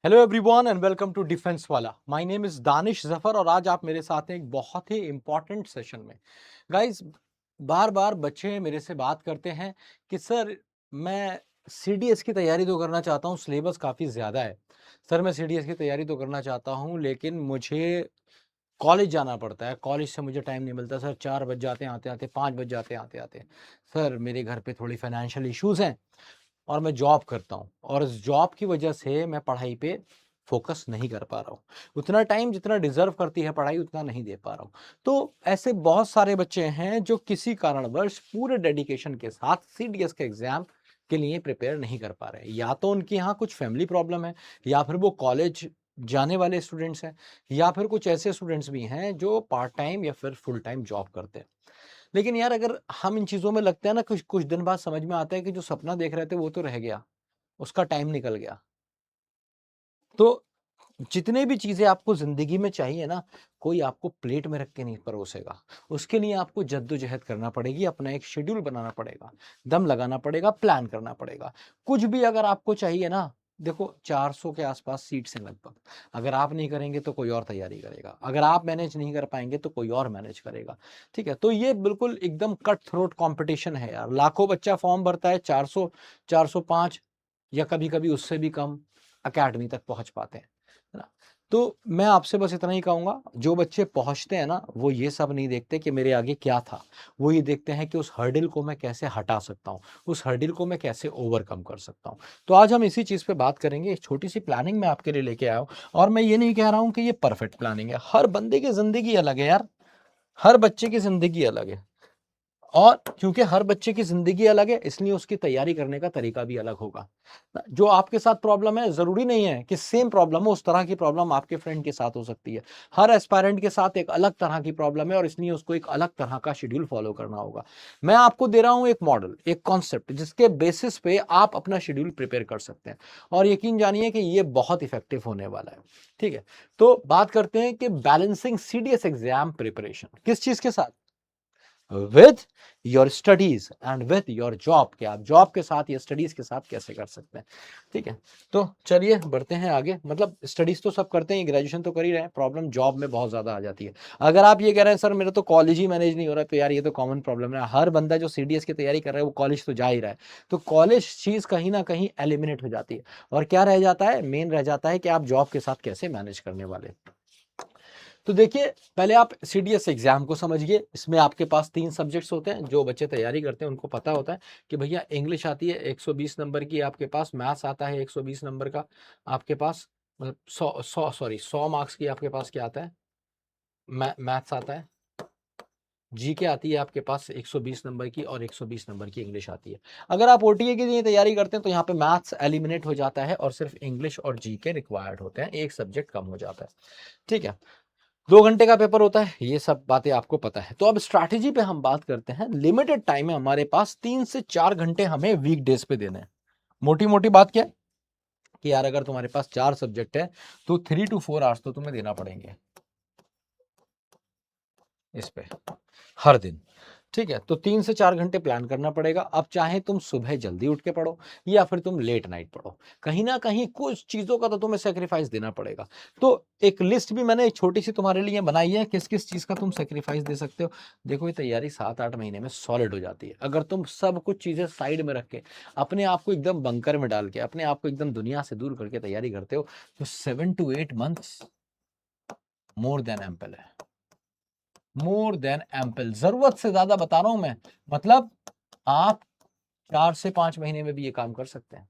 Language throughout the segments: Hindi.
Hello everyone and welcome to Defence Wala. My name is Danish Zafar और आज आप मेरे साथ हैं एक बहुत ही इंपॉर्टेंट सेशन में। गाइस, बार बार बच्चे मेरे से बात करते हैं कि सर मैं सीडीएस की तैयारी तो करना चाहता हूँ, सिलेबस काफ़ी ज़्यादा है। सर मैं सीडीएस की तैयारी तो करना चाहता हूँ लेकिन मुझे कॉलेज जाना पड़ता है, कॉलेज से मुझे टाइम नहीं मिलता सर। 4 बज जाते हैं आते आते, 5 बज जाते हैं आते आते। सर मेरे घर पे थोड़ी फाइनेंशियल इश्यूज़ हैं और मैं जॉब करता हूँ और इस जॉब की वजह से मैं पढ़ाई पे फोकस नहीं कर पा रहा हूँ। उतना टाइम जितना डिजर्व करती है पढ़ाई उतना नहीं दे पा रहा हूँ। तो ऐसे बहुत सारे बच्चे हैं जो किसी कारणवश पूरे डेडिकेशन के साथ सीडीएस के एग्जाम के लिए प्रिपेयर नहीं कर पा रहे। या तो उनके यहाँ कुछ फैमिली प्रॉब्लम है, या फिर वो कॉलेज जाने वाले स्टूडेंट्स हैं, या फिर कुछ ऐसे स्टूडेंट्स भी हैं जो पार्ट टाइम या फिर फुल टाइम जॉब करते हैं। लेकिन यार अगर हम इन चीज़ों में लगते हैं ना, कुछ कुछ दिन बाद समझ में आता है कि जो सपना देख रहे थे वो तो रह गया, उसका टाइम निकल गया। तो जितने भी चीज़ें आपको ज़िंदगी में चाहिए ना, कोई आपको प्लेट में रख के नहीं परोसेगा। उसके लिए आपको जद्दोजहद करना पड़ेगी, अपना एक शेड्यूल बनाना पड़ेगा, दम लगाना पड़ेगा, प्लान करना पड़ेगा। कुछ भी अगर आपको चाहिए ना, देखो 400 के आस-पास सीट्स हैं लगभग। अगर आप नहीं करेंगे तो कोई और तैयारी करेगा। अगर आप मैनेज नहीं कर पाएँगे तो कोई और मैनेज करेगा। ठीक है? तो ये बिल्कुल एकदम कट थ्रोट कॉम्पिटिशन है यार। लाखों बच्चा फॉर्म भरता है, 400, 405 या कभी-कभी उससे भी कम अकेडमी तक पहुँच पाते हैं। है ना? तो मैं आपसे बस इतना ही कहूँगा, जो बच्चे पहुँचते हैं ना, वो ये सब नहीं देखते कि मेरे आगे क्या था। वो ये देखते हैं कि उस हर्डल को मैं कैसे हटा सकता हूँ, उस हर्डल को मैं कैसे ओवरकम कर सकता हूँ। तो आज हम इसी चीज़ पे बात करेंगे। एक छोटी-सी प्लानिंग मैं आपके लिए लेके आया हूँ और मैं ये नहीं कह रहा हूँ कि ये परफेक्ट प्लानिंग है। हर बंदे की ज़िंदगी अलग है यार, हर बच्चे की ज़िंदगी अलग है। और क्योंकि हर बच्चे की ज़िंदगी अलग है, इसलिए उसकी तैयारी करने का तरीका भी अलग होगा। जो आपके साथ प्रॉब्लम है, ज़रूरी नहीं है कि सेम प्रॉब्लम हो, उस तरह की प्रॉब्लम आपके फ्रेंड के साथ हो सकती है। हर एस्पायरेंट के साथ एक अलग तरह की प्रॉब्लम है और इसलिए उसको एक अलग तरह का शेड्यूल फ़ॉलो करना होगा। मैं आपको दे रहा हूँ एक मॉडल, एक कॉन्सेप्ट जिसके बेसिस पे आप अपना शेड्यूल प्रिपेयर कर सकते हैं और यकीन जानिए कि ये बहुत इफ़ेक्टिव होने वाला है। ठीक है? तो बात करते हैं कि बैलेंसिंग सीडीएस एग्ज़ाम प्रिपरेशन किस चीज़ के साथ? With your studies and with your job, कि आप जॉब के साथ या स्टडीज के साथ कैसे कर सकते हैं। ठीक है? तो चलिए बढ़ते हैं आगे। मतलब स्टडीज तो सब करते हैं, ग्रेजुएशन तो कर ही रहे हैं, प्रॉब्लम जॉब में बहुत ज्यादा आ जाती है। अगर आप ये कह रहे हैं सर मेरा तो कॉलेज ही मैनेज नहीं हो रहा, तो यार ये तो कॉमन प्रॉब्लम है। हर बंदा जो सीडीएस की तैयारी कर रहा है वो कॉलेज तो जा ही रहा है। तो कॉलेज चीज कहीं ना कहीं एलिमिनेट हो जाती है और क्या रह जाता है? मेन रह जाता है कि आप जॉब के साथ कैसे मैनेज करने वाले। तो देखिए, पहले आप सीडीएस एग्जाम को समझिए। इसमें आपके पास 3 सब्जेक्ट्स होते हैं। जो बच्चे तैयारी करते हैं उनको पता होता है कि भैया इंग्लिश आती है 120 नंबर की आपके पास, मैथ्स आता है 120 नंबर का आपके पास, मतलब 100 मार्क्स की आपके पास क्या आता है? मैथ्स आता है। जीके आती है आपके पास 120 नंबर की और 120 नंबर की इंग्लिश आती है। अगर आप ओटीए के लिए तैयारी करते हैं तो यहाँ पे मैथ्स एलिमिनेट हो जाता है और सिर्फ इंग्लिश और जीके रिक्वायर्ड होते हैं, एक सब्जेक्ट कम हो जाता है। ठीक है? 2 घंटे का पेपर होता है, ये सब बातें आपको पता है। तो अब स्ट्रैटेजी पे हम बात करते हैं। लिमिटेड टाइम है हमारे पास, 3 से 4 घंटे हमें वीकडेज पे देने हैं। मोटी-मोटी बात क्या है कि यार अगर तुम्हारे पास 4 सब्जेक्ट है तो 3 टू 4 आवर्स तो तुम्हें देना पड़ेंगे इस पे, हर दिन। ठीक है? तो 3 से 4 घंटे प्लान करना पड़ेगा। अब चाहे तुम सुबह जल्दी उठ के पढ़ो या फिर तुम लेट नाइट पढ़ो, कहीं न कहीं कुछ चीज़ों का तो तुम्हें सैक्रिफाइस देना पड़ेगा। तो एक लिस्ट भी मैंने एक छोटी-सी तुम्हारे लिए बनाई है, किस-किस चीज़ का तुम सैक्रिफाइस दे सकते हो। देखो, ये तैयारी 7-8 महीने में सॉलिड हो जाती है। अगर तुम सब कुछ चीज़ें साइड में रख के, अपने आप को एकदम बंकर में डाल के, अपने आप को एकदम दुनिया से दूर करके तैयारी करते हो, तो 7 to 8 months more than ample है। मोर देन एम्पल, ज़रूरत से ज़्यादा बता रहा हूँ मैं। मतलब आप 4 से 5 महीने में भी ये काम कर सकते हैं।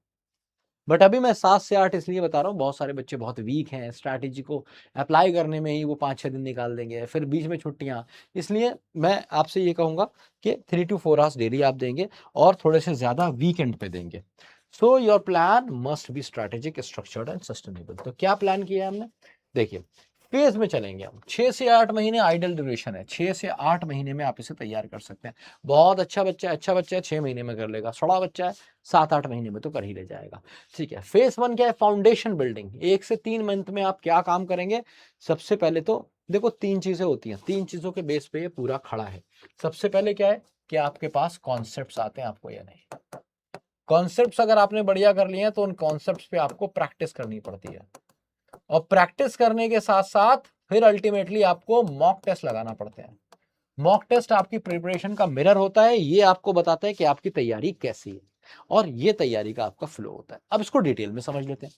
बट अभी मैं 7 से 8 इसलिए बता रहा हूँ, बहुत सारे बच्चे बहुत वीक हैं, स्ट्रैटेजी को अप्लाई करने में ही वो 5-6 दिन निकाल देंगे, फिर बीच में छुट्टियाँ। इसलिए मैं आपसे ये कहूँगा कि 3 टू 4 आवर्स डेली आप देंगे और थोड़े से ज़्यादा वीकेंड पे देंगे। So your plan must be strategic, structured and sustainable. तो क्या प्लान किया है हमने? देखिए, फेज में चलेंगे हम। 6 से 8 महीने आइडल ड्यूरेशन है। 6 से 8 महीने में आप इसे तैयार कर सकते हैं। बहुत अच्छा बच्चा है 6 महीने में कर लेगा। सड़ा बच्चा है 7-8 महीने में तो कर ही ले जाएगा। ठीक है? फेज 1 क्या है? Foundation building. 1 से 3 मंथ में आप क्या काम करेंगे? सबसे पहले तो देखो 3 चीजें होती हैं। 3 चीजों के बेस पे ये पूरा खड़ा है। सबसे पहले क्या है कि आपके पास कॉन्सेप्ट्स आते हैं, आपको या नहीं? कॉन्सेप्ट्स अगर आपने बढ़िया कर लिए हैं तो उन कॉन्सेप्ट्स पे आपको प्रैक्टिस करनी पड़ती है। और प्रैक्टिस करने के साथ साथ फिर अल्टीमेटली आपको मॉक टेस्ट लगाना पड़ते हैं। मॉक टेस्ट आपकी प्रिपरेशन का मिरर होता है, ये आपको बताता है कि आपकी तैयारी कैसी है और ये तैयारी का आपका फ्लो होता है। अब इसको डिटेल में समझ लेते हैं।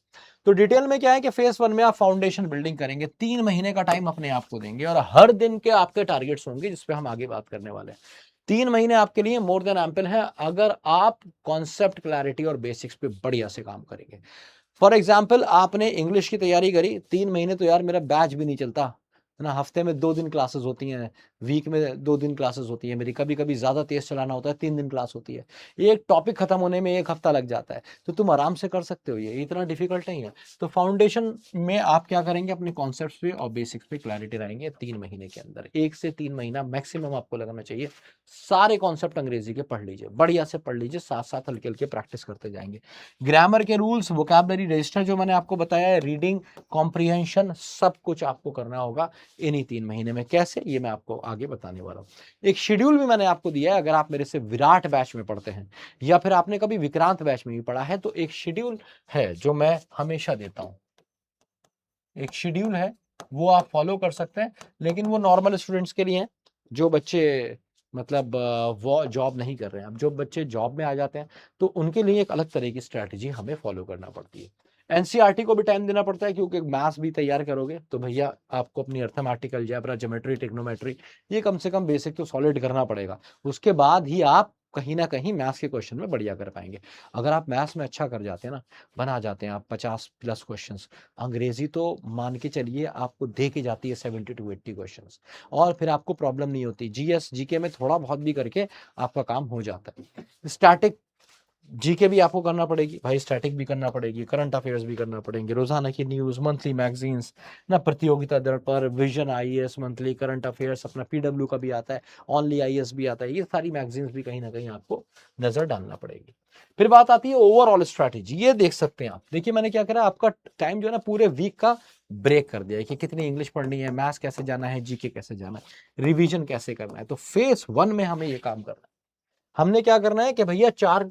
तो डिटेल में क्या है कि फेज 1 में आप फाउंडेशन बिल्डिंग करेंगे, 3 महीने का टाइम अपने आप को देंगे और हर दिन के आपके टारगेट्स होंगे जिसपे हम आगे बात करने वाले हैं। 3 महीने आपके लिए मोर देन एम्पल है अगर आप कॉन्सेप्ट क्लैरिटी और बेसिक्स पे बढ़िया से काम करेंगे। फॉर एग्जाम्पल आपने इंग्लिश की तैयारी करी 3 महीने, तो यार मेरा बैच भी नहीं चलता है ना, हफ्ते में 2 दिन क्लासेस होती हैं, वीक में 2 दिन क्लासेस होती है मेरी, कभी कभी ज्यादा तेज चलाना होता है 3 दिन क्लास होती है, एक टॉपिक खत्म होने में 1 हफ्ता लग जाता है। तो तुम आराम से कर सकते हो, ये इतना डिफिकल्ट नहीं है। तो फाउंडेशन में आप क्या करेंगे, अपने कॉन्सेप्ट पे और बेसिक्स पे क्लैरिटी रहेंगे 3 महीने के अंदर, 1 से 3 महीना मैक्सिमम आपको लगना चाहिए। सारे कॉन्सेप्ट अंग्रेजी के पढ़ लीजिए, बढ़िया से पढ़ लीजिए, साथ साथ हल्के हल्के प्रैक्टिस करते जाएंगे। ग्रामर के रूल्स, वोकैबुलरी रजिस्टर जो मैंने आपको बताया है, रीडिंग कॉम्प्रिहेंशन, सब कुछ आपको करना होगा इन्हीं 3 महीने में। कैसे, ये मैं आपको आगे बताने वाला हूँ। एक शेड्यूल भी मैंने आपको दिया है, अगर आप मेरे से विराट बैच में पढ़ते हैं या फिर आपने कभी विक्रांत बैच में भी पढ़ा है, तो एक शेड्यूल है जो मैं हमेशा देता हूं। एक शेड्यूल है, वो आप फॉलो कर सकते हैं, लेकिन वो नॉर्मल स्टूडेंट्स के लिए है, जो बच्चे मतलब वो जॉब नहीं कर रहे हैं। अब जो बच्चे जॉब में आ जाते हैं तो उनके लिए एक अलग तरह की स्ट्रैटेजी हमें फॉलो करना पड़ती है। एनसीईआरटी को भी टाइम देना पड़ता है, क्योंकि मैथ्स भी तैयार करोगे तो भैया आपको अपनी अर्थमेटिक, अलजेब्रा, ज्योमेट्री, ट्रिग्नोमेट्री, ये कम से कम बेसिक तो सॉलिड करना पड़ेगा। उसके बाद ही आप कहीं ना कहीं मैथ्स के क्वेश्चन में बढ़िया कर पाएंगे। अगर आप मैथ्स में अच्छा कर जाते हैं ना, बना जाते हैं आप 50+ क्वेश्चंस, अंग्रेजी तो मान के चलिए आपको दे के जाती है 70 to 80 क्वेश्चंस, और फिर आपको प्रॉब्लम नहीं होती। जीएस जीके में थोड़ा बहुत भी करके आपका काम हो जाता है। स्टैटिक जीके भी आपको करना पड़ेगी भाई, स्टैटिक भी करना पड़ेगी, करंट अफेयर्स भी करना पड़ेंगे, रोजाना की न्यूज, मंथली मैगजीन्स ना, प्रतियोगिता दर पर, vision IAS monthly, current affairs, अपना पीडब्ल्यू का भी आता है, ओनली आईएएस भी आता है, ये सारी मैगजीन्स भी कहीं ना कहीं आपको नजर डालना पड़ेगी। फिर बात आती है ओवरऑल स्ट्रैटेजी, ये देख सकते हैं आप। देखिए मैंने क्या करा, आपका टाइम जो है ना पूरे वीक का ब्रेक कर दिया है कि कितनी इंग्लिश पढ़नी है, मैथ्स कैसे जाना है, जीके कैसे जाना है, रिवीजन कैसे करना है। तो फेज 1 में हमें ये काम करना है। हमने क्या करना है कि भैया 4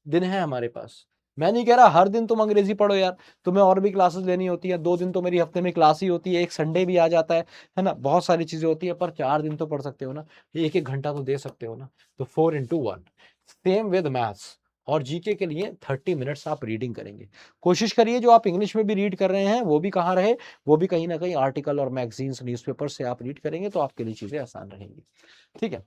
दिन है हमारे पास। मैं नहीं कह रहा हर दिन तुम अंग्रेजी पढ़ो यार, तुम्हें और भी क्लासेस लेनी होती है, 2 दिन तो मेरी हफ्ते में क्लास ही होती है, एक संडे भी आ जाता है ना, बहुत सारी चीजें होती है, पर 4 दिन तो पढ़ सकते हो ना, 1-1 घंटा तो दे सकते हो ना। तो 4 into 1, सेम विद मैथ्स। और जीके के लिए 30 मिनट्स आप रीडिंग करेंगे। कोशिश करिए जो आप इंग्लिश में भी रीड कर रहे हैं वो भी कहाँ रहे, वो भी कहीं ना कहीं आर्टिकल और मैगजीन्स, न्यूज़पेपर से आप रीड करेंगे तो आपके लिए चीजें आसान रहेंगी। ठीक है,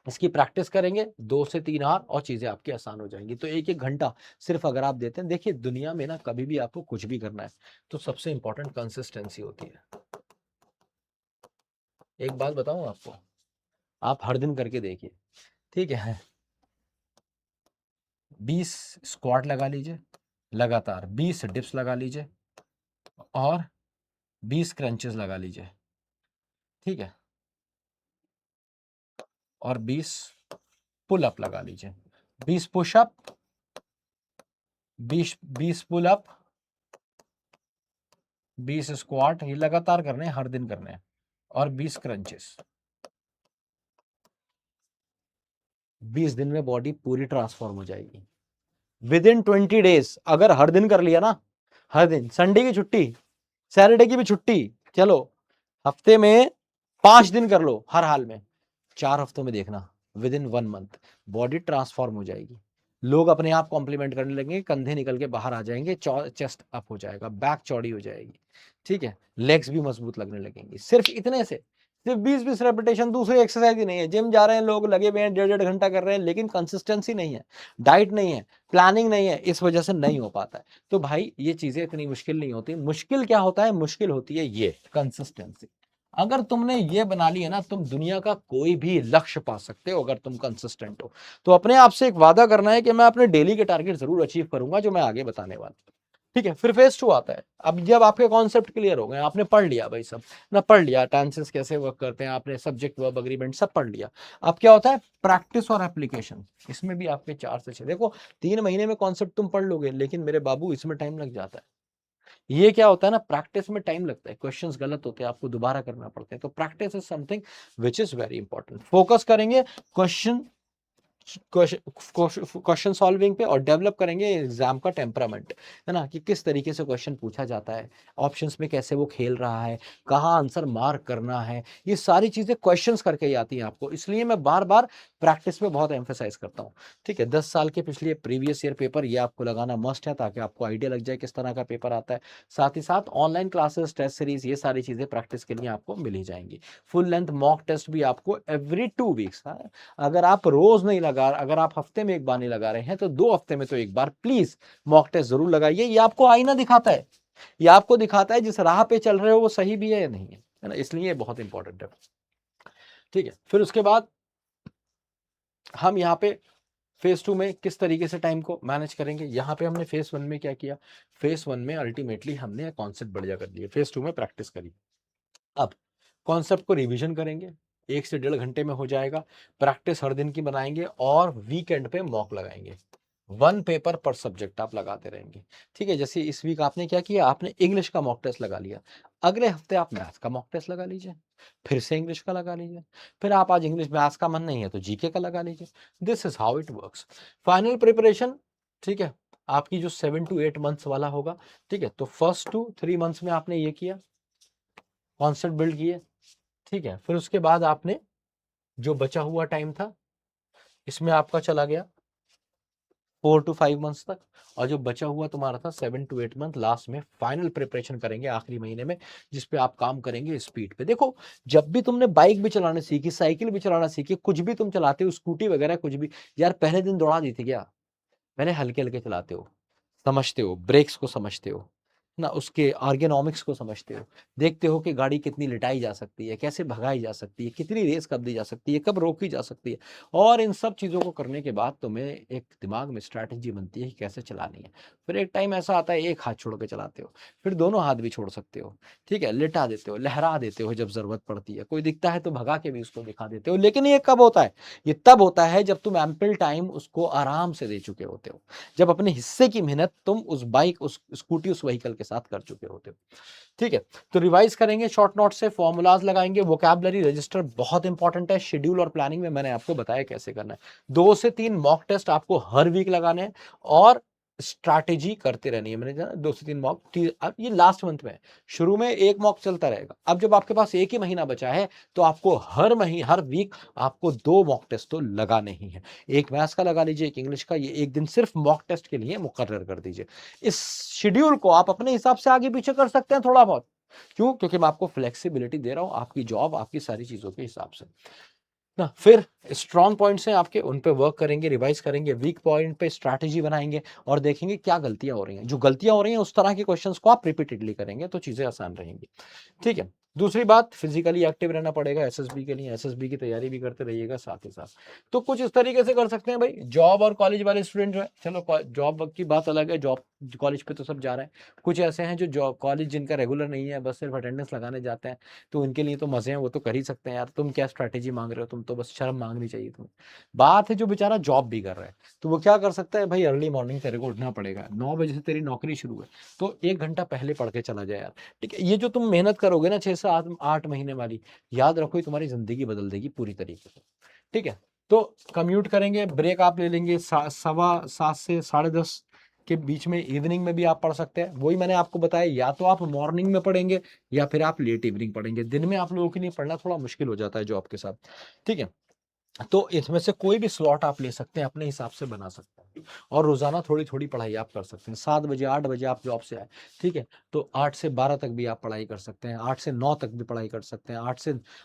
इसकी प्रैक्टिस करेंगे 2 से 3 आवर और चीजें आपकी आसान हो जाएंगी। तो 1-1 घंटा सिर्फ अगर आप देते हैं, देखिए दुनिया में ना कभी भी आपको कुछ भी करना है तो सबसे इंपॉर्टेंट कंसिस्टेंसी होती है। एक बात बताऊं आपको, आप हर दिन करके देखिए, ठीक है, 20 स्क्वाट लगा लीजिए लगातार, 20 डिप्स लगा लीजिए और 20 क्रंचेस लगा लीजिए, ठीक है, और 20 पुल अप लगा लीजिए। 20 पुशअप, 20 पुल अप, 20 स्क्वाट, ये लगातार करने हैं, हर दिन करने हैं, और 20 क्रंचेस। 20 दिन में बॉडी पूरी ट्रांसफॉर्म हो जाएगी। विद इन 20 डेज अगर हर दिन कर लिया ना, हर दिन, संडे की छुट्टी, सैटरडे की भी छुट्टी, चलो हफ्ते में 5 दिन कर लो हर हाल में, 4 हफ्तों में देखना with in 1 month body transform हो जाएगी। लोग अपने आप कॉम्प्लीमेंट करने लगेंगे, कंधे निकल के बाहर आ जाएंगे, चेस्ट अप हो जाएगा, बैक चौड़ी हो जाएगी, ठीक है, लेग्स भी मजबूत लगने लगेंगी, सिर्फ इतने से। सिर्फ 20-20 रेपिटेशन, दूसरी एक्सरसाइज ही नहीं है। जिम जा रहे हैं लोग, लगे हुए हैं, 1.5-1.5 घंटा कर रहे हैं, लेकिन कंसिस्टेंसी नहीं है, डाइट नहीं है, प्लानिंग नहीं है, इस वजह से नहीं हो पाता है। तो भाई ये चीजें इतनी मुश्किल नहीं होती। मुश्किल क्या होता है, मुश्किल होती है ये कंसिस्टेंसी। अगर तुमने ये बना लिया ना, तुम दुनिया का कोई भी लक्ष्य पा सकते हो अगर तुम कंसिस्टेंट हो। तो अपने आप से एक वादा करना है कि मैं अपने डेली के टारगेट जरूर अचीव करूंगा, जो मैं आगे बताने वाला हूं। ठीक है, फिर फेज 2 आता है। अब जब आपके कॉन्सेप्ट क्लियर हो गए, आपने पढ़ लिया भाई सब ना, पढ़ लिया टेंसेस कैसे वर्क करते हैं, आपने सब्जेक्ट वर्ब एग्रीमेंट सब पढ़ लिया। अब क्या होता है, प्रैक्टिस और एप्लीकेशन। इसमें भी आपके 4 से 6, देखो 3 महीने में कॉन्सेप्ट तुम पढ़ लोगे, लेकिन मेरे बाबू इसमें टाइम लग जाता है। ये क्या होता है ना, प्रैक्टिस में टाइम लगता है, क्वेश्चंस गलत होते हैं, आपको दोबारा करना पड़ता है। तो practice is something which is very important. Focus करेंगे, क्वेश्चन क्वेश्चन सॉल्विंग पे और डेवलप करेंगे एग्जाम का टेम्परामेंट, है ना, कि किस तरीके से क्वेश्चन पूछा जाता है, ऑप्शंस में कैसे वो खेल रहा है, कहाँ आंसर मार्क करना है, ये सारी चीजें क्वेश्चंस करके ही आती हैं आपको। इसलिए मैं बार बार प्रैक्टिस पे बहुत एम्फेसाइज करता हूँ। ठीक है, 10 साल के पिछले प्रीवियस ईयर पेपर ये आपको लगाना मस्ट है, ताकि आपको आइडिया लग जाए किस तरह का पेपर आता है। साथ ही साथ ऑनलाइन क्लासेस, टेस्ट सीरीज, ये सारी चीजें प्रैक्टिस के लिए आपको मिल ही जाएंगी। फुल लेंथ मॉक टेस्ट भी आपको एवरी 2 वीक्स, अगर आप रोज नहीं लगा, अगर आप हफ्ते में एक बार नहीं लगा रहे हैं तो 2 हफ्ते में तो एक बार प्लीज मॉक टेस्ट जरूर लगाइए। ये आपको आईना दिखाता है, ये आपको दिखाता है जिस राह पे चल रहे हो वो सही भी है या नहीं है ना, इसलिए बहुत इंपॉर्टेंट है। ठीक है, फिर उसके बाद हम यहाँ पे फेज 2 में किस तरीके से टाइम को मैनेज करेंगे। यहाँ पे हमने फेज 1 में क्या किया, फेज 1 में अल्टीमेटली हमने कॉन्सेप्ट बढ़िया कर लिए, फेज 2 में प्रैक्टिस करी। अब कॉन्सेप्ट को रिवीजन करेंगे, 1 से 1.5 घंटे में हो जाएगा। प्रैक्टिस हर दिन की बनाएंगे और वीकेंड पे मॉक लगाएंगे। 1 पेपर पर सब्जेक्ट आप लगाते रहेंगे। ठीक है, जैसे इस वीक आपने क्या किया, आपने इंग्लिश का मॉक टेस्ट लगा लिया, अगले हफ्ते आप मैथ्स का मॉक टेस्ट लगा लीजिए, फिर से इंग्लिश का लगा लीजिए, फिर आप आज इंग्लिश मैथ्स का मन नहीं है तो जीके का लगा लीजिए। This is how it works. Final preparation, ठीक है, आपकी जो 7 to 8 मंथ्स वाला होगा। ठीक है, तो फर्स्ट 2-3 मंथ्स में आपने ये किया, कॉन्सेप्ट बिल्ड किए। ठीक है, फिर उसके बाद आपने जो बचा हुआ टाइम था इसमें आपका चला गया 4 to 5 मंथ्स तक, और जो बचा हुआ तुम्हारा था 7 to 8 मंथ, लास्ट में फाइनल प्रिपरेशन करेंगे आखिरी महीने में, जिसपे आप काम करेंगे स्पीड पे। देखो, जब भी तुमने बाइक भी चलाना सीखी, साइकिल भी चलाना सीखी, कुछ भी तुम चलाते हो, स्कूटी वगैरह कुछ भी, यार पहले दिन दौड़ा दी थी क्या? मैंने हल्के हल्के चलाते हो, समझते हो, ब्रेक्स को समझते हो ना, उसके आर्गेनॉमिक्स को समझते हो, देखते हो कि गाड़ी कितनी लिटाई जा सकती है, कैसे भगाई जा सकती है, कितनी रेस कब दी जा सकती है, कब रोकी जा सकती है। और इन सब चीज़ों को करने के बाद तुम्हें एक दिमाग में स्ट्रैटेजी बनती है कि कैसे चलानी है। फिर एक टाइम ऐसा आता है एक हाथ छोड़ के चलाते हो, फिर दोनों हाथ भी छोड़ सकते हो। ठीक है, लिटा देते हो, लहरा देते हो जब जरूरत पड़ती है, कोई दिखता है तो भगा के भी उसको दिखा देते हो। लेकिन ये कब होता है? ये तब होता है जब तुम एम्पल टाइम उसको आराम से दे चुके होते हो, जब अपने हिस्से की मेहनत तुम उस बाइक, उस स्कूटी, उस व्हीकल के साथ कर चुके होते हो। ठीक है, तो रिवाइज करेंगे शॉर्ट नोट से, फॉर्मूलाज लगाएंगे, वोकैबुलरी रजिस्टर बहुत इंपॉर्टेंट है। शेड्यूल और प्लानिंग में मैंने आपको बताया कैसे करना है। 2 से 3 मॉक टेस्ट आपको हर वीक लगाने हैं और स्ट्रैटेजी करते रहनी है। मैंने कहा 2 से 3 मॉक, अब ये लास्ट मंथ में है, शुरू में एक मॉक चलता रहेगा। अब जब आपके पास एक ही महीना बचा है तो आपको हर महीने, हर वीक आपको 2 मॉक टेस्ट तो लगाने ही है। एक मैथ्स का लगा लीजिए, एक इंग्लिश का, ये एक दिन सिर्फ मॉक टेस्ट के लिए मुकर्रर कर दीजिए। इस शेड्यूल को आप अपने हिसाब से आगे पीछे कर सकते हैं थोड़ा बहुत। क्यों? क्योंकि मैं आपको फ्लेक्सिबिलिटी दे रहा हूं, आपकी जॉब, आपकी सारी चीजों के हिसाब से ना। फिर स्ट्रॉन्ग पॉइंट्स हैं आपके, उन पे वर्क करेंगे, रिवाइज करेंगे, वीक पॉइंट पे स्ट्रैटेजी बनाएंगे और देखेंगे क्या गलतियां हो रही हैं। जो गलतियां हो रही हैं उस तरह के क्वेश्चंस को आप रिपीटेडली करेंगे तो चीजें आसान रहेंगी। ठीक है, दूसरी बात, फिजिकली एक्टिव रहना पड़ेगा एसएसबी के लिए, एसएसबी की तैयारी भी करते रहिएगा साथ ही साथ। तो कुछ इस तरीके से कर सकते हैं भाई। जॉब और कॉलेज वाले स्टूडेंट जो है, चलो जॉब की बात अलग है, जॉब कॉलेज पे तो सब जा रहे हैं। कुछ ऐसे हैं जो जॉब कॉलेज जिनका रेगुलर नहीं है, बस सिर्फ अटेंडेंस लगाने जाते हैं, तो उनके लिए तो मजे हैं, वो तो कर ही सकते हैं। यार तुम क्या स्ट्रैटेजी मांग रहे हो, तुम तो बस शर्म मांगनी चाहिए तुम्हें। बात है जो बेचारा जॉब भी कर रहा है, तो वो क्या कर सकता है भाई, अर्ली मॉर्निंग तेरे को उठना पड़ेगा, 9 बजे से तेरी नौकरी शुरू है, तो 1 घंटा पहले पढ़ के चला जाए यार। ठीक है, ये जो तुम मेहनत करोगे ना 6 से 8 महीने वाली, याद रखो ये तुम्हारी जिंदगी बदल देगी पूरी तरीके से। ठीक है, तो कम्यूट करेंगे, ब्रेक आप ले लेंगे 7:15 से 10:30 के बीच में, इवनिंग में भी आप पढ़ सकते हैं। वही मैंने आपको बताया, या तो आप मॉर्निंग में पढ़ेंगे या फिर आप लेट इवनिंग पढ़ेंगे। दिन में आप लोगों के लिए पढ़ना थोड़ा मुश्किल हो जाता है जॉब के साथ। ठीक है, तो इसमें से कोई भी स्लॉट आप ले सकते हैं, अपने हिसाब से बना सकते हैं, और रोजाना थोड़ी थोड़ी पढ़ाई आप कर सकते हैं। 7 बजे 8 बजे आप जॉब से आए, ठीक है, तो 8 से 12 तक भी आप पढ़ाई कर सकते हैं, 8 से 9 तक भी पढ़ाई कर सकते हैं,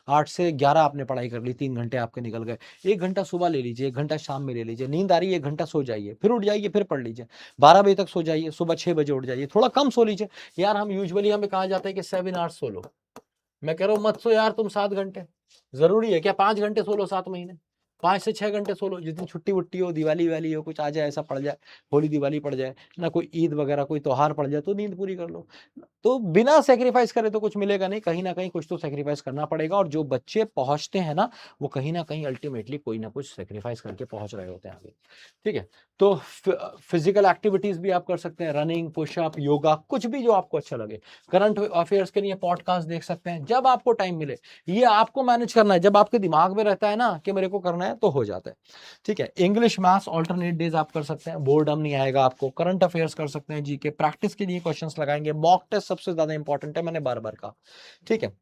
8 से 11 आपने पढ़ाई कर ली, 3 घंटे आपके निकल गए। 1 घंटा सुबह ले लीजिए, 1 घंटा शाम में ले लीजिए, नींद आ रही है 1 घंटा सो जाइए, फिर उठ जाइए, फिर पढ़ लीजिए। 12 बजे तक सो जाइए, सुबह 6 बजे उठ जाइए, थोड़ा कम सो लीजिए। यार हम यूजुअली हमें कहा जाता है कि 7 आवर्स सो लो, मैं कह रहा हूँ मत सो यार तुम 7 घंटे। जरूरी है क्या 5 घंटे सो लो 7 महीने? 5 से 6 घंटे सो लो। जिस दिन छुट्टी वुट्टी हो, दिवाली वाली हो, कुछ आ जाए, ऐसा पड़ जाए, होली दिवाली पड़ जाए ना, कोई ईद वगैरह कोई त्योहार पड़ जाए, तो नींद पूरी कर लो। तो बिना सेक्रीफाइस करे तो कुछ मिलेगा नहीं, कहीं ना कहीं कुछ तो सेक्रीफाइस करना पड़ेगा। और जो बच्चे पहुंचते हैं ना, वो कहीं ना कहीं अल्टीमेटली कोई ना कुछ सेक्रीफाइस करके पहुंच रहे होते हैं आगे। ठीक है, तो फिजिकल एक्टिविटीज भी आप कर सकते हैं, रनिंग, पुशअप, योगा, कुछ भी जो आपको अच्छा लगे। करंट अफेयर्स के लिए पॉडकास्ट देख सकते हैं, जब आपको टाइम मिले। ये आपको मैनेज करना है, जब आपके दिमाग में रहता है ना कि मेरे को करना है तो हो जाता है। ठीक है, इंग्लिश, मैथ्स ऑल्टरनेट डेज आप कर सकते हैं, बोर्डम नहीं आएगा आपको। करंट अफेयर्स कर सकते हैं, जीके प्रैक्टिस के लिए क्वेश्चंस लगाएंगे। मॉक टेस्ट सबसे ज्यादा इंपॉर्टेंट है, मैंने बार बार कहा। ठीक है,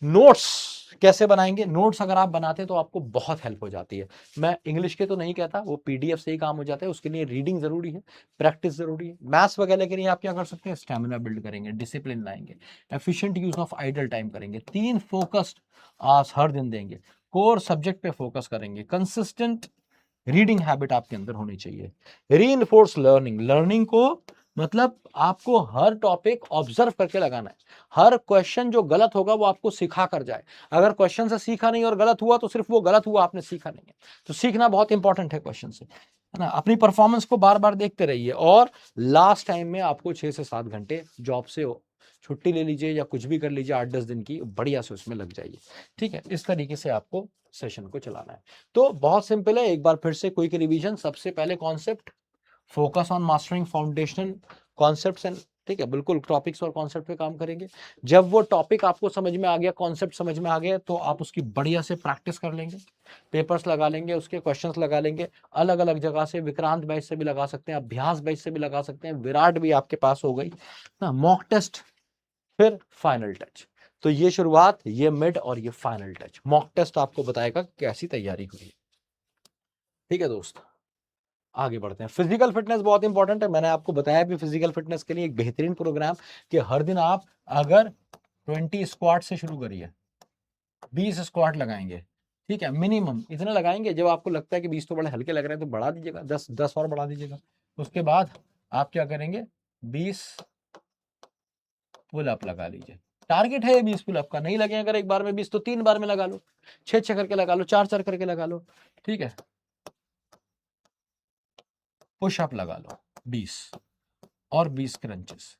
नोट्स कैसे बनाएंगे? नोट्स अगर आप बनाते हैं तो आपको बहुत हेल्प हो जाती है। मैं इंग्लिश के तो नहीं कहता, वो पीडीएफ से ही काम हो जाता है, उसके लिए रीडिंग जरूरी है, प्रैक्टिस जरूरी है। मैथ्स वगैरह के लिए आप क्या कर सकते हैं? स्टैमिना बिल्ड करेंगे, डिसिप्लिन लाएंगे, efficient use of idle time करेंगे, 3 फोकस्ड आवर्स हर दिन देंगे, कोर सब्जेक्ट पे फोकस करेंगे, कंसिस्टेंट रीडिंग हैबिट आपके अंदर होनी चाहिए। रीइंफोर्स लर्निंग, लर्निंग को मतलब आपको हर टॉपिक ऑब्जर्व करके लगाना है। हर क्वेश्चन जो गलत होगा वो आपको सिखा कर जाए। अगर क्वेश्चन से सीखा नहीं और गलत हुआ तो सिर्फ वो गलत हुआ, आपने सीखा नहीं है। तो सीखना बहुत इंपॉर्टेंट है क्वेश्चन से, है ना। अपनी परफॉर्मेंस को बार बार देखते रहिए, और लास्ट टाइम में आपको 6 से 7 घंटे जॉब से छुट्टी ले लीजिए या कुछ भी कर लीजिए 8-10 दिन की, बढ़िया से उसमें लग जाइए। ठीक है, इस तरीके से आपको सेशन को चलाना है। तो बहुत सिंपल है, एक बार फिर से क्विक रिवीजन। सबसे पहले concept, focus on mastering foundational concepts and, ठीक है, बिल्कुल टॉपिक्स और कॉन्सेप्ट पे काम करेंगे। जब वो टॉपिक आपको समझ में आ गया, कॉन्सेप्ट समझ में आ गया, तो आप उसकी बढ़िया से प्रैक्टिस कर लेंगे, पेपर्स लगा लेंगे, उसके क्वेश्चंस लगा लेंगे। अलग अलग जगह से, विक्रांत बैच से भी लगा सकते हैं, अभ्यास बैच से भी लगा सकते हैं, विराट भी आपके पास हो गई ना, मॉक टेस्ट, फिर फाइनल टच। तो ये शुरुआत, ये मिड और ये फाइनल टच। मॉक टेस्ट आपको बताएगा कैसी तैयारी हुई। ठीक है दोस्त, आगे बढ़ते हैं। फिजिकल फिटनेस बहुत इंपॉर्टेंट है, मैंने आपको बताया भी फिजिकल फिटनेस के लिए एक बेहतरीन प्रोग्राम कि हर दिन आप अगर 20 स्क्वाट से शुरू करिए, 20 स्क्वाट लगाएंगे। ठीक है, मिनिमम इतने लगाएंगे। जब आपको लगता है कि 20 तो बड़े हल्के लग रहे हैं तो बढ़ा दीजिएगा, 10 और बढ़ा दीजिएगा। उसके बाद आप क्या करेंगे? 20 पुल अप लगा लीजिए। टारगेट है 20 पुल अप का, नहीं लगे अगर एक बार में 20 तो 3 बार में लगा लो, 6 करके लगा लो, 4 करके लगा लो। ठीक है, पुशअप लगा लो 20 और 20 क्रंचेस।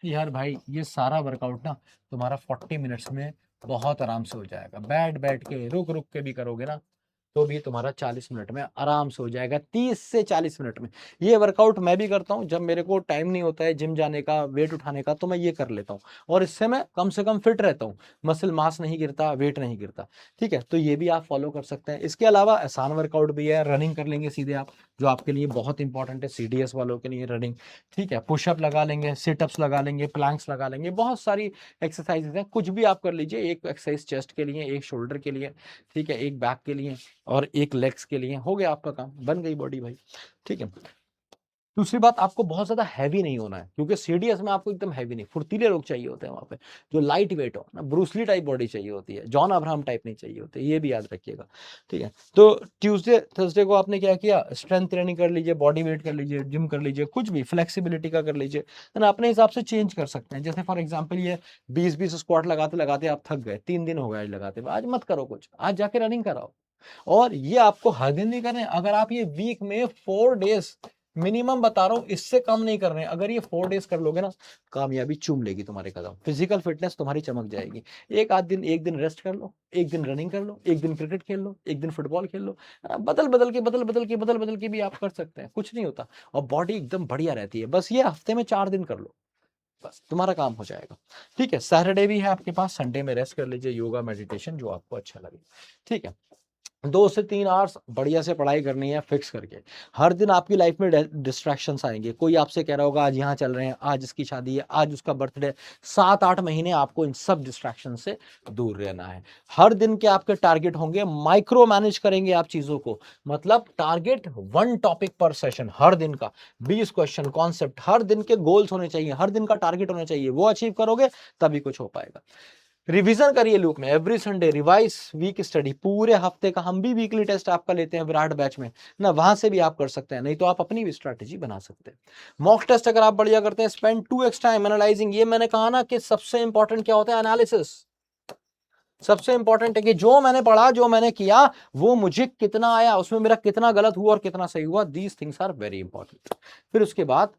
यार भाई, ये सारा वर्कआउट ना तुम्हारा 40 मिनट्स में बहुत आराम से हो जाएगा। बैठ बैठ के, रुक रुक के भी करोगे ना तो भी तुम्हारा 40 मिनट में आराम से हो जाएगा, 30 से 40 मिनट में। ये वर्कआउट मैं भी करता हूँ जब मेरे को टाइम नहीं होता है जिम जाने का, वेट उठाने का, तो मैं ये कर लेता हूँ, और इससे मैं कम से कम फिट रहता हूँ, मसल मास नहीं गिरता, वेट नहीं गिरता। ठीक है, तो ये भी आप फॉलो कर सकते हैं। इसके अलावा आसान वर्कआउट भी है, रनिंग कर लेंगे सीधे आप, जो आपके लिए बहुत इंपॉर्टेंट है, सीडीएस वालों के लिए रनिंग। ठीक है, पुशअप लगा लेंगे, सिटअप्स लगा लेंगे, प्लैंक्स लगा लेंगे, बहुत सारी एक्सरसाइजेज हैं, कुछ भी आप कर लीजिए। एक एक्सरसाइज चेस्ट के लिए, एक शोल्डर के लिए, ठीक है, एक बैक के लिए और एक लेग्स के लिए, हो गया आपका काम, बन गई बॉडी भाई। ठीक है, दूसरी बात, आपको बहुत ज्यादा हैवी नहीं होना है, क्योंकि सीडीएस में आपको एकदम हैवी नहीं, फुर्तीले लोग चाहिए होते हैं वहां पे, जो लाइट वेट हो ना, ब्रूसली टाइप बॉडी चाहिए होती है, जॉन अब्राहम टाइप नहीं चाहिए होते, ये भी याद रखिएगा। ठीक है, तो ट्यूसडे थर्सडे को आपने क्या किया? स्ट्रेंथ ट्रेनिंग कर लीजिए, बॉडी वेट कर लीजिए, जिम कर लीजिए, कुछ भी फ्लेक्सिबिलिटी का कर लीजिए, है ना। अपने हिसाब से चेंज कर सकते हैं। जैसे फॉर एग्जाम्पल ये 20-20 स्क्वाट लगाते लगाते आप थक गए, 3 दिन हो गए आज लगाते, आज मत करो कुछ, आज जाके रनिंग कराओ। और ये आपको हर दिन नहीं करने, अगर आप ये वीक में 4 डेज मिनिमम बता रहा हूं, इससे कम नहीं कर रहे हैं, अगर ये 4 डेज कर लोगे ना, कामयाबी चूम लेगी तुम्हारे कदम, फिजिकल फिटनेस तुम्हारी चमक जाएगी। एक आध दिन, एक दिन रेस्ट कर लो, एक दिन रनिंग कर लो, एक दिन क्रिकेट खेल लो, एक दिन फुटबॉल खेल लो, है ना। बदल बदल के भी आप कर सकते हैं, कुछ नहीं होता, और बॉडी एकदम बढ़िया रहती है। बस ये हफ्ते में 4 दिन कर लो, बस तुम्हारा काम हो जाएगा। ठीक है, सैटरडे भी है आपके पास, संडे में रेस्ट कर लीजिए, योगा मेडिटेशन जो आपको अच्छा लगे। ठीक है, 2 से 3 आवर्स बढ़िया से पढ़ाई करनी है फिक्स करके। हर दिन आपकी लाइफ में डिस्ट्रैक्शंस आएंगे, कोई आपसे कह रहा होगा आज यहाँ चल रहे हैं, आज इसकी शादी है, आज उसका बर्थडे। 7-8 महीने आपको इन सब डिस्ट्रैक्शन से दूर रहना है। हर दिन के आपके टारगेट होंगे, माइक्रो मैनेज करेंगे आप चीजों को, मतलब टारगेट 1 टॉपिक पर सेशन, हर दिन का 20 क्वेश्चन कॉन्सेप्ट, हर दिन के गोल्स होने चाहिए, हर दिन का टारगेट होना चाहिए, वो अचीव करोगे तभी कुछ हो पाएगा। रिवीजन करिए लूप में, every Sunday revise week study, पूरे हफ्ते का। हम भी वीकली टेस्ट आपका लेते हैं विराट बैच में ना, वहां से भी आप कर सकते हैं, नहीं तो आप अपनी भी स्ट्रैटेजी बना सकते हैं। मॉक टेस्ट अगर आप बढ़िया करते हैं, स्पेंड 2x टाइम एनालाइजिंग। ये मैंने कहा ना कि सबसे इंपॉर्टेंट क्या होता है? एनालिसिस। सबसे इंपॉर्टेंट है कि जो मैंने पढ़ा, जो मैंने किया, वो मुझे कितना आया, उसमें मेरा कितना गलत हुआ और कितना सही हुआ। These things are very important. फिर उसके बाद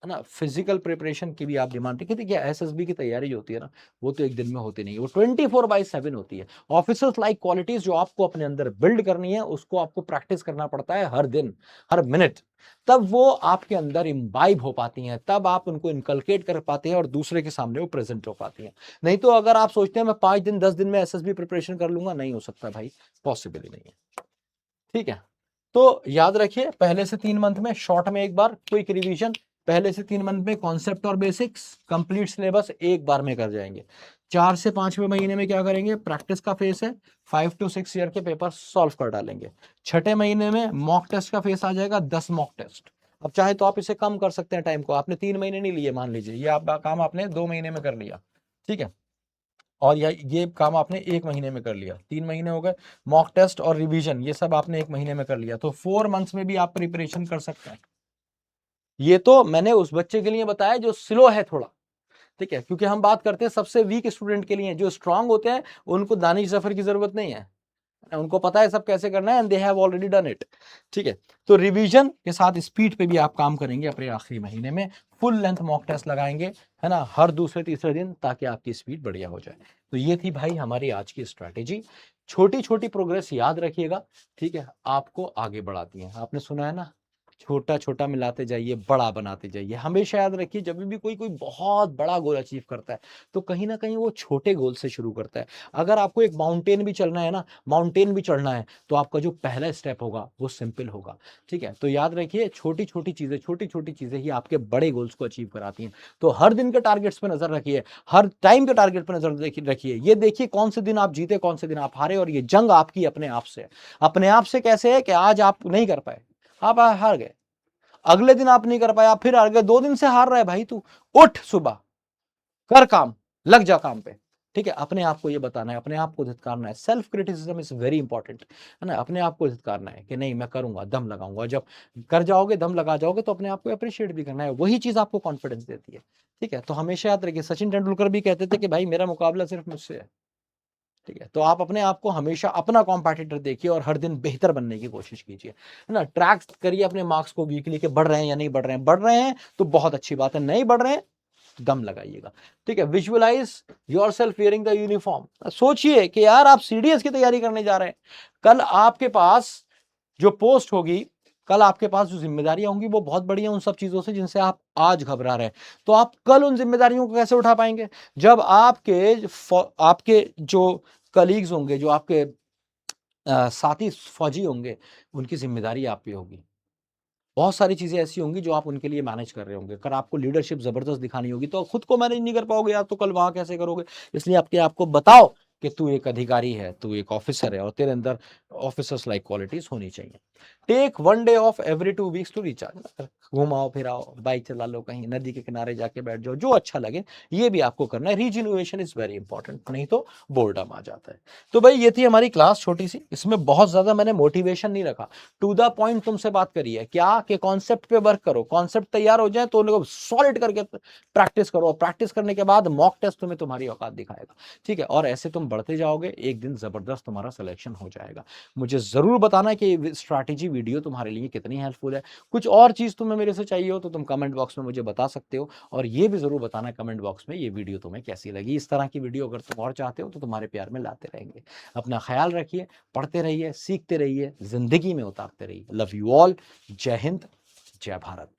है ना, फिजिकल प्रिपरेशन की भी आप डिमांड रखिए। देखिए एसएसबी की तैयारी जो होती है ना, वो तो एक दिन में होती नहीं है, वो 24/7 होती है। ऑफिसर्स लाइक क्वालिटीज जो आपको अपने अंदर बिल्ड करनी है, उसको आपको प्रैक्टिस करना पड़ता है हर दिन, हर मिनट, तब वो आपके अंदर इम्बाइब हो पाती हैं, तब आप उनको इनकलकेट कर पाते हैं और दूसरे के सामने वो प्रेजेंट हो पाती हैं। नहीं तो अगर आप सोचते हैं मैं 5 दिन 10 दिन में एसएसबी प्रिपरेशन कर लूंगा, नहीं हो सकता भाई, पॉसिबल ही नहीं है। ठीक है, तो याद रखिए पहले से 3 मंथ में शॉर्ट में एक बार क्विक रिवीजन, पहले से 3 मंथ में कॉन्सेप्ट और बेसिक्स कंप्लीट सिलेबस एक बार में कर जाएंगे। 4 से 5वें महीने में क्या करेंगे, प्रैक्टिस का फेस है, 5 to 6 ईयर के पेपर सॉल्व कर डालेंगे। छठे महीने में मॉक टेस्ट का फेस आ जाएगा, 10 मॉक टेस्ट। अब चाहे तो आप इसे कम कर सकते हैं टाइम को, आपने 3 महीने नहीं लिए, मान लीजिए ये आपका काम आपने 2 महीने में कर लिया, ठीक है, और ये काम आपने 1 महीने में कर लिया, 3 महीने हो गए। मॉक टेस्ट और रिवीजन ये सब आपने 1 महीने में कर लिया, तो 4 मंथ्स में भी आप प्रिपरेशन कर सकते हैं। ये तो मैंने उस बच्चे के लिए बताया जो स्लो है थोड़ा, ठीक है, क्योंकि हम बात करते हैं सबसे वीक स्टूडेंट के लिए। जो स्ट्रांग होते हैं उनको दानिश जफर की जरूरत नहीं है, उनको पता है सब कैसे करना है, and they have already done it. ठीक है, तो रिवीजन के साथ स्पीड पे भी आप काम करेंगे अपने आखिरी महीने में, फुल लेंथ मॉक टेस्ट लगाएंगे, है ना, हर दूसरे तीसरे दिन, ताकि आपकी स्पीड बढ़िया हो जाए। तो ये थी भाई हमारी आज की स्ट्रैटेजी। छोटी छोटी प्रोग्रेस याद रखिएगा, ठीक है, आपको आगे बढ़ाती है। आपने सुना है ना, छोटा छोटा मिलाते जाइए, बड़ा बनाते जाइए। हमेशा याद रखिए जब भी कोई कोई बहुत बड़ा गोल अचीव करता है, तो कहीं ना कहीं वो छोटे गोल से शुरू करता है। अगर आपको एक माउंटेन भी चलना है ना, माउंटेन भी चढ़ना है, तो आपका जो पहला स्टेप होगा वो सिंपल होगा। ठीक है, तो याद रखिए छोटी छोटी चीजें ही आपके बड़े गोल्स को अचीव कराती हैं। तो हर दिन के टारगेट्स पे नजर रखिए, हर टाइम के टारगेट पे नजर रखिए। ये देखिए कौन से दिन आप जीते, कौन से दिन आप हारे, और ये जंग आपकी अपने आप से है। अपने आप से कैसे है कि आज आप नहीं कर पाए, आप हार गए, अगले दिन आप नहीं कर पाए, आप फिर हार गए, 2 दिन से हार रहा है भाई तू, उठ सुबह, कर काम, लग जा काम पे। ठीक है, अपने आप को ये बताना है, अपने आप को धिक्कारना है। Self criticism is very important, है ना, अपने आप को धिक्कारना है कि नहीं मैं करूंगा, दम लगाऊंगा। जब कर जाओगे, दम लगा जाओगे, तो अपने आप को अप्रिशिएट भी करना है, वही चीज आपको कॉन्फिडेंस देती है। ठीक है, तो हमेशा याद रखिए सचिन तेंदुलकर भी कहते थे कि भाई मेरा मुकाबला सिर्फ मुझसे है। ठीक है, तो आप अपने आप को हमेशा अपना कॉम्पिटिटर देखिए और हर दिन बेहतर बनने की कोशिश कीजिए, है ना। ट्रैक करिए अपने मार्क्स को वीकली, के बढ़ रहे हैं या नहीं बढ़ रहे हैं, बढ़ रहे हैं तो बहुत अच्छी बात है, नहीं बढ़ रहे हैं दम लगाइएगा। ठीक है, visualise yourself wearing the uniform. सोचिए कि यार आप सीडीएस की तैयारी करने जा रहे हैं, कल आपके पास जो पोस्ट होगी, कल आपके पास जो जिम्मेदारियां होंगी, वो बहुत बड़ी हैं उन सब चीजों से जिनसे आप आज घबरा रहे हैं। तो आप कल उन जिम्मेदारियों को कैसे उठा पाएंगे, जब आपके जो कलीग्स होंगे, जो आपके साथी फौजी होंगे, उनकी जिम्मेदारी आप पे होगी। बहुत सारी चीजें ऐसी होंगी जो आप उनके लिए मैनेज कर रहे होंगे। अगर आपको लीडरशिप जबरदस्त दिखानी होगी, तो खुद को मैनेज नहीं कर पाओगे यार, तो कल वहां कैसे करोगे। इसलिए आपको बताओ कि तू एक अधिकारी है, तू एक ऑफिसर है, और तेरे अंदर ऑफिसर्स लाइक क्वालिटीज होनी चाहिए। Take 1 day off every 2 weeks to recharge. घुमाओ फिराओ, बाइक चला लो, कहीं नदी के किनारे जाके बैठ जाओ, जो अच्छा लगे, ये भी आपको करना है। रीजिन्युएशन इज वेरी इंपॉर्टेंट, नहीं तो बोर्डम आ जाता है। तो भाई ये थी हमारी क्लास छोटी सी, इसमें बहुत ज्यादा मैंने मोटिवेशन नहीं रखा, टू द पॉइंट तुमसे बात करी है क्या, कि कॉन्सेप्ट पे वर्क करो, कॉन्सेप्ट तैयार हो जाए तो उनको सॉलिड करके प्रैक्टिस करो, प्रैक्टिस करने के बाद मॉक टेस्ट तुम्हें तुम्हारी औकात दिखाएगा। ठीक है, और ऐसे तुम बढ़ते जाओगे, एक दिन जबरदस्त तुम्हारा सिलेक्शन हो जाएगा। मुझे जरूर बताना कि स्ट्रैटेजी वीडियो तुम्हारे लिए कितनी हेल्पफुल है। कुछ और चीज तुम्हें मेरे से चाहिए हो तो तुम कमेंट बॉक्स में मुझे बता सकते हो, और ये भी जरूर बताना कमेंट बॉक्स में ये वीडियो तुम्हें कैसी लगी। इस तरह की वीडियो अगर तुम और चाहते हो तो तुम्हारे प्यार में लाते रहेंगे। अपना ख्याल रखिए, पढ़ते रहिए, सीखते रहिए, जिंदगी में उतारते रहिए। Love you all. जय हिंद, जय भारत।